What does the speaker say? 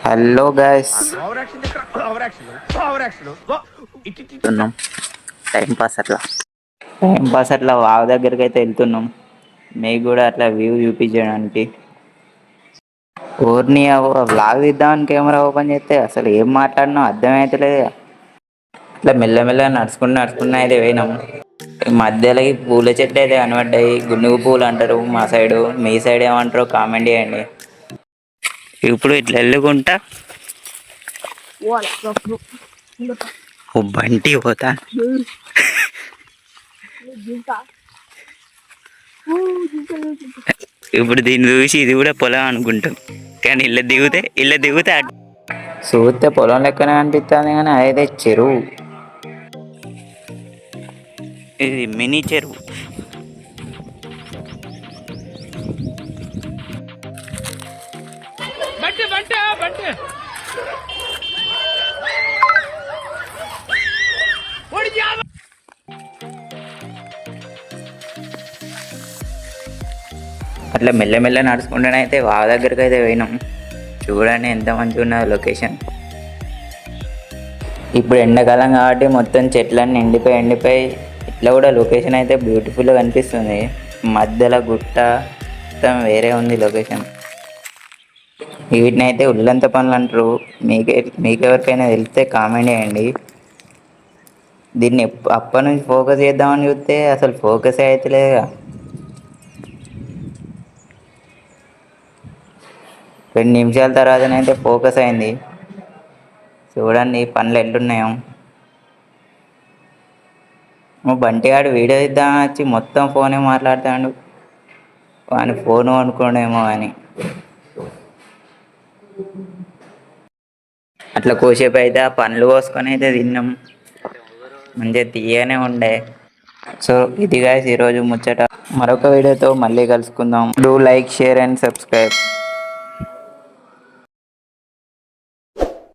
Hello guys, వెళ్తున్నాం time pass అట్లా wow దగ్గరికి అయితే వెళ్తున్నాం. మీకు కూడా అట్లా వ్యూ చూపించడానికి. ఊరిని వ్లాగ్ తీద్దామని కెమెరా ఓపెన్ చేస్తే అసలు ఏం మాట్లాడినా అర్థమైతలేదు. ఇట్లా మెల్లమెల్లగా నడుచుకుంటూ అయితే పోయినాం. మధ్యలో ఈ పూల చెట్లు అయితే కనబడ్డాయి. గునుగు పూలు అంటారు మా సైడు, మీ సైడ్ ఏమంటారో కామెంట్ చేయండి. ఇప్పుడు ఇట్లా వెళ్ళుకుంటా ఓ బంటి పోతా. ఇప్పుడు దీన్ని చూసి ఇది కూడా పొలం అనుకుంటాం, కానీ ఇళ్ళ దిగుతే చూస్తే పొలం లెక్కనే అనిపిస్తుంది, కానీ అదైతే చెరువు. ఇది మినీ చెరువు. అట్లా మెల్లమెల్ల నడుచుకుంటూనైతే వాగు దగ్గరికి అయితే పోయినాం. చూడండి ఎంత మంచిగా ఉన్నది లొకేషన్. ఇప్పుడు ఎండాకాలం కాబట్టి మొత్తం చెట్లన్నీ ఎండిపోయి ఇట్లా కూడా లొకేషన్ అయితే బ్యూటిఫుల్గా కనిపిస్తుంది. మధ్యలో గుట్ట మొత్తం వేరే ఉంది లొకేషన్. వీటిని అయితే ఉల్లంత పనులు అంటారు. మీకెవరికైనా తెలిస్తే కామెంట్ చేయండి. దీన్ని అప్పటి నుంచి ఫోకస్ చేద్దామని చూస్తే అసలు ఫోకస్ అవుతలేదుగా. 2 నిమిషాల తర్వాతనైతే ఫోకస్ అయింది. చూడండి పనులు ఎట్లున్నాయో. మా బంటిగాడు వీడియో ఇద్దామని వచ్చి మొత్తం ఫోనే మాట్లాడుతాడు. వాని ఫోను అనుకోడేమో అని. అట్లా కోసేపు అయితే ఆ పండ్లు కోసుకొని అయితే తిన్నాం. మంచిగా తీయగానే ఉండే. సో ఇది గాయ్స్ ఈరోజు ముచ్చట. మరొక వీడియోతో మళ్ళీ కలుసుకుందాం. Do like, share and subscribe.